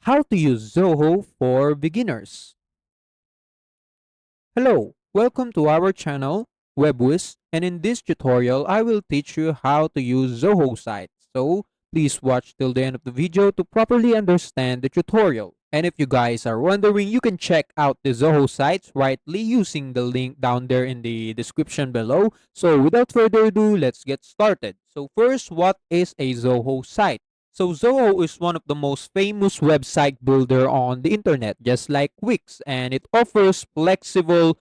How to use Zoho for beginners. Hello, welcome to our channel, WebWiz, and in this tutorial, I will teach you how to use Zoho Sites. So, please watch till the end of the video to properly understand the tutorial. And if you guys are wondering, you can check out the Zoho Sites rightly using the link down there in the description below. So, without further ado, let's get started. So, first, what is a Zoho site? So Zoho is one of the most famous website builder on the internet, just like Wix, and it offers flexible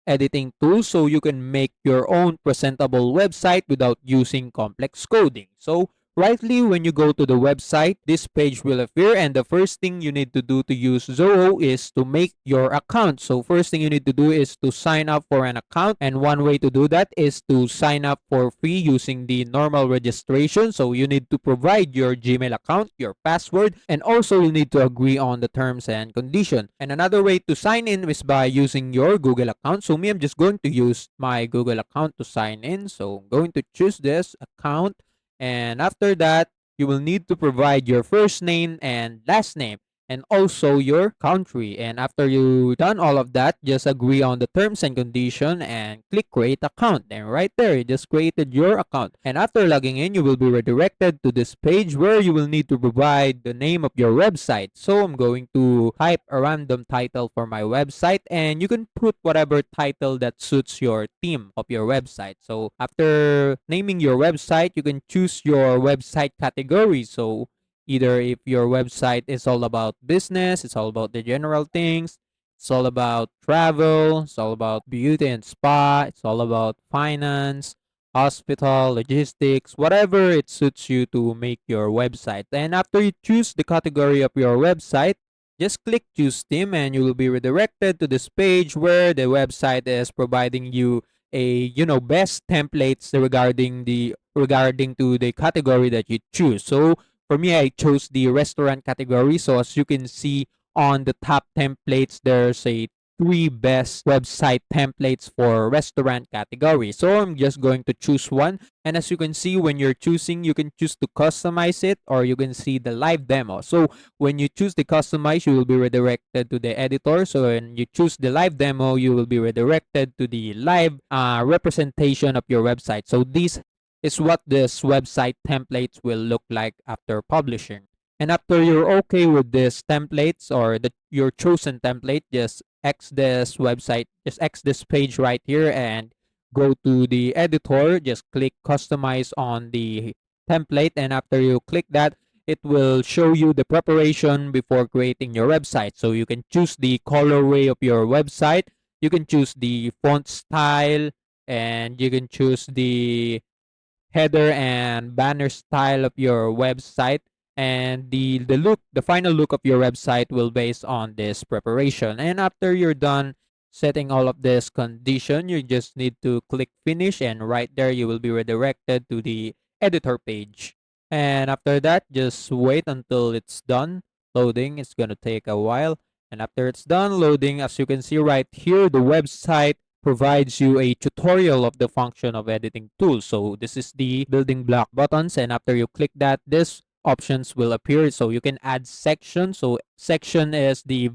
editing tools so you can make your own presentable website without using complex coding. So rightly when you go to the website, this page will appear and the first thing you need to do to use Zoho is to make your account. So first thing you need to do is to sign up for an account, and one way to do that is to sign up for free using the normal registration. So you need to provide your Gmail account, your password, and also you need to agree on the terms and condition. And another way to sign in is by using your Google account. So me, I'm just going to use my Google account to sign in. So I'm going to choose this account, and after that, you will need to provide your first name and last name and also your country. And after you done all of that, just agree on the terms and condition and click create account. And right there, you just created your account. And after logging in, you will be redirected to this page where you will need to provide the name of your website. So I'm going to type a random title for my website, and you can put whatever title that suits your theme of your website. So after naming your website, you can choose your website category. So either if your website is all about business, it's all about the general things, it's all about travel, it's all about beauty and spa, it's all about finance, hospital, logistics, whatever it suits you to make your website. And after you choose the category of your website, just click choose theme and you will be redirected to this page where the website is providing you a best templates regarding to the category that you choose. So for me, I chose the restaurant category. So as you can see on the top templates, there's a three best website templates for restaurant category. So I'm just going to choose one. And as you can see, when you're choosing, you can choose to customize it or you can see the live demo. So when you choose the customize, you will be redirected to the editor. So when you choose the live demo, you will be redirected to the live representation of your website. So these is what this website templates will look like after publishing. And after you're okay with this templates or your chosen template, just X this website, just X this page right here and go to the editor, just click customize on the template. And after you click that, it will show you the preparation before creating your website. So you can choose the colorway of your website, you can choose the font style, and you can choose the header and banner style of your website, and the final look of your website will base on this preparation. And after you're done setting all of this condition, you just need to click finish, and right there you will be redirected to the editor page. And after that, just wait until it's done loading. It's going to take a while, and after it's done loading, as you can see right here, the website provides you a tutorial of the function of editing tools. So this is the building block buttons, and after you click that, this options will appear. So you can add section. So section is the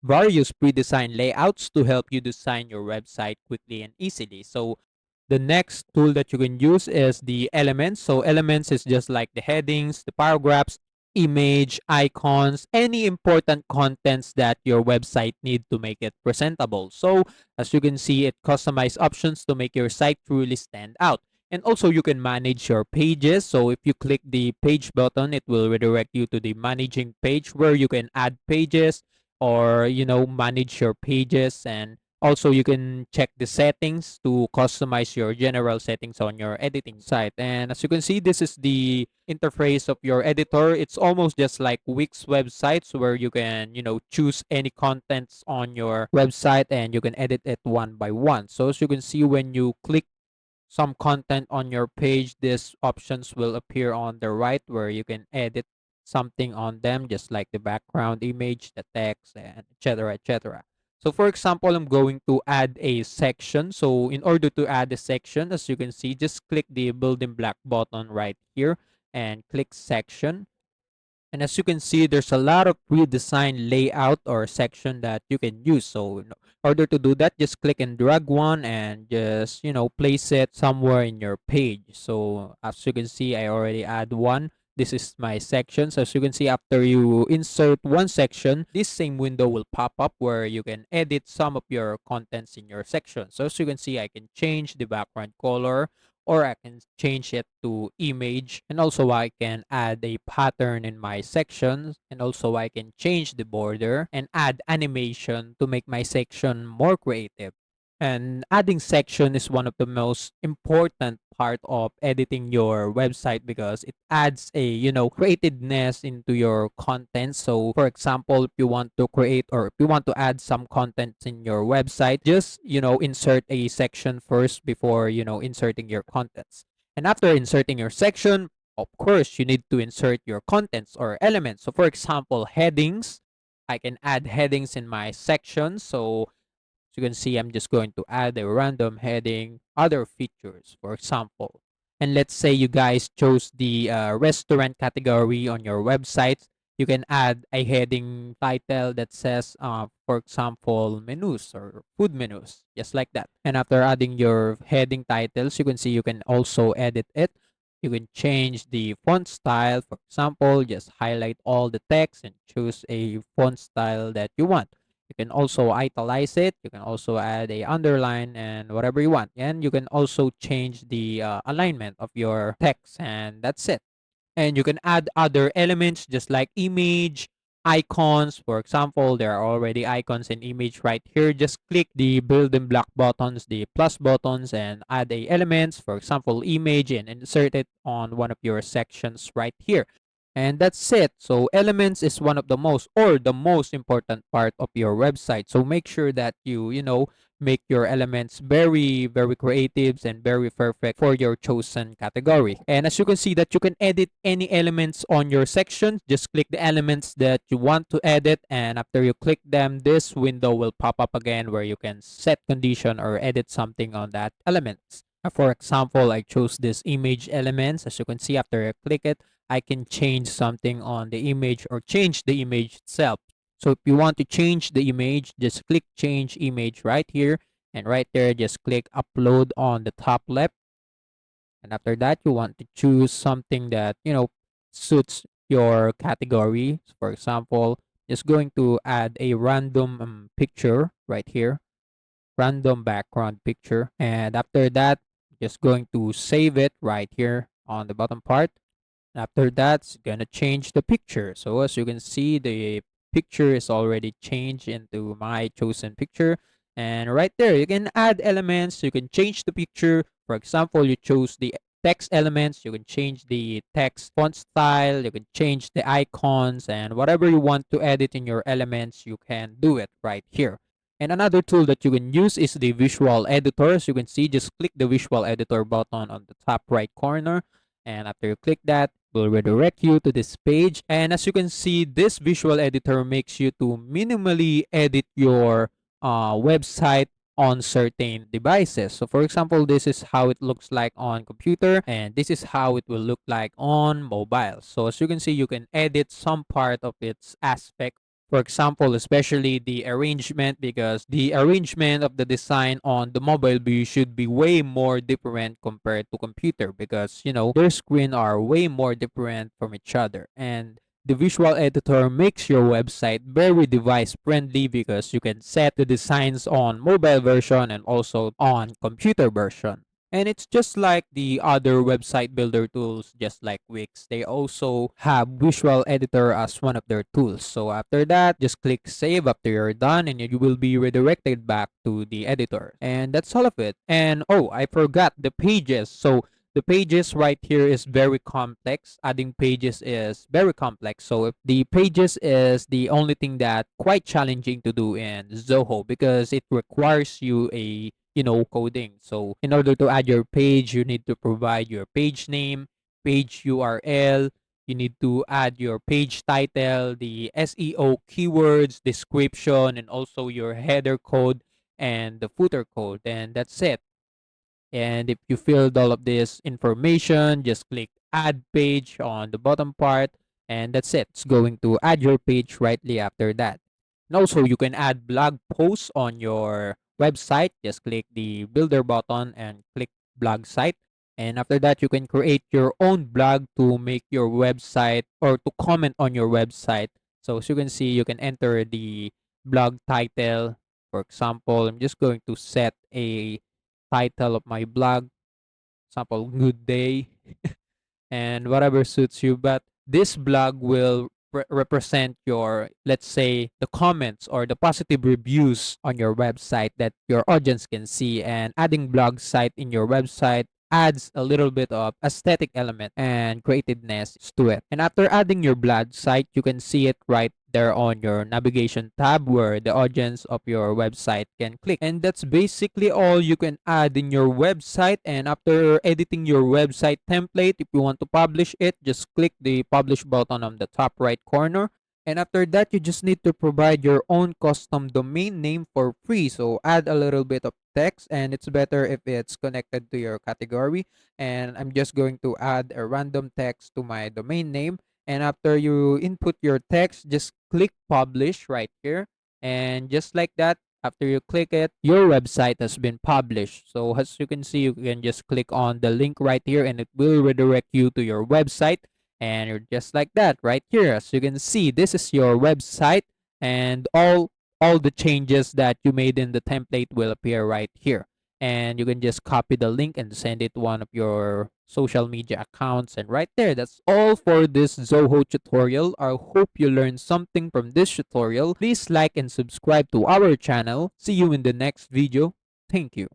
various pre-designed layouts to help you design your website quickly and easily. So the next tool that you can use is the elements. So elements is just like the headings, the paragraphs, image, icons, any important contents that your website need to make it presentable. So as you can see, it customized options to make your site truly stand out. And also you can manage your pages. So if you click the page button, it will redirect you to the managing page where you can add pages or manage your pages. And also you can check the settings to customize your general settings on your editing site. And as you can see, this is the interface of your editor. It's almost just like Wix websites where you can choose any contents on your website and you can edit it one by one. So as you can see, when you click some content on your page, these options will appear on the right where you can edit something on them, just like the background image, the text, and etc. etc. So for example, I'm going to add a section. So in order to add a section, as you can see, just click the building block button right here and click section. And as you can see, there's a lot of pre-designed layout or section that you can use. So in order to do that, just click and drag one and just, place it somewhere in your page. So as you can see, I already add one. This is my section. So as you can see, after you insert one section, this same window will pop up where you can edit some of your contents in your section. So as you can see, I can change the background color, or I can change it to image, and also I can add a pattern in my sections, and also I can change the border and add animation to make my section more creative. And adding section is one of the most important part of editing your website because it adds a, creativeness into your content. So for example, if you want to create or if you want to add some content in your website, just, insert a section first before, inserting your contents. And after inserting your section, of course, you need to insert your contents or elements. So for example, headings, I can add headings in my section. So as you can see, I'm just going to add a random heading, other features, for example. And let's say you guys chose the restaurant category on your website. You can add a heading title that says, for example, menus or food menus, just like that. And after adding your heading titles, you can see you can also edit it. You can change the font style. For example, just highlight all the text and choose a font style that you want. You can also italize it. You can also add a underline and whatever you want. And you can also change the alignment of your text, and that's it. And you can add other elements just like image, icons. For example, there are already icons and image right here. Just click the building block buttons, the plus buttons, and add a elements, for example, image, and insert it on one of your sections right here. And that's it. So elements is one of the most or the most important part of your website. So make sure that you make your elements very, very creative and very perfect for your chosen category. And as you can see that you can edit any elements on your section. Just click the elements that you want to edit, and after you click them, this window will pop up again where you can set condition or edit something on that elements. For example, I chose this image elements. As you can see, after I click it, I can change something on the image or change the image itself. So if you want to change the image, just click change image right here, and right there just click upload on the top left. And after that, you want to choose something that, suits your category. So for example, just going to add a random picture right here, random background picture. And after that, just going to save it right here on the bottom part. After that, it's gonna change the picture. So as you can see, the picture is already changed into my chosen picture. And right there, you can add elements. You can change the picture. For example, you chose the text elements. You can change the text font style. You can change the icons, and whatever you want to edit in your elements, you can do it right here. And another tool that you can use is the visual editor. As you can see, just click the visual editor button on the top right corner. And after you click that, it will redirect you to this page. And as you can see, this visual editor makes you to minimally edit your website on certain devices. So for example, this is how it looks like on computer, and this is how it will look like on mobile. So as you can see, you can edit some part of its aspect. For example, especially the arrangement, because the arrangement of the design on the mobile view should be way more different compared to computer, because their screen are way more different from each other. And the visual editor makes your website very device friendly because you can set the designs on mobile version and also on computer version. And it's just like the other website builder tools, just like Wix. They also have visual editor as one of their tools. So after that, just click save after you're done, and you will be redirected back to the editor. And that's all of it. And oh, I forgot the pages. So the pages right here is very complex. Adding pages is very complex. So if the pages is the only thing that quite challenging to do in Zoho, because it requires you a coding. So in order to add your page, you need to provide your page name, page URL. You need to add your page title, the SEO keywords, description, and also your header code and the footer code. And that's it. And if you filled all of this information, just click add page on the bottom part. And that's it. It's going to add your page rightly after that. And also, you can add blog posts on your website. Just click the builder button and click blog site. And after that, you can create your own blog to make your website or to comment on your website. So as you can see, you can enter the blog title. For example, I'm just going to set a title of my blog. Example, good day and whatever suits you. But this blog will represent your, let's say, the comments or the positive reviews on your website that your audience can see. And adding blog site in your website adds a little bit of aesthetic element and creativeness to it. And after adding your blog site, you can see it right there on your navigation tab where the audience of your website can click. And that's basically all you can add in your website. And after editing your website template, if you want to publish it, just click the publish button on the top right corner. And after that, you just need to provide your own custom domain name for free. So add a little bit of text, and it's better if it's connected to your category. And I'm just going to add a random text to my domain name. And after you input your text, just click publish right here. And just like that, after you click it, your website has been published. So as you can see, you can just click on the link right here and it will redirect you to your website. And you're just like that right here. As you can see, this is your website, and all the changes that you made in the template will appear right here. And you can just copy the link and send it to one of your social media accounts. And right there, that's all for this Zoho tutorial. I hope you learned something from this tutorial. Please like and subscribe to our channel. See you in the next video. Thank you.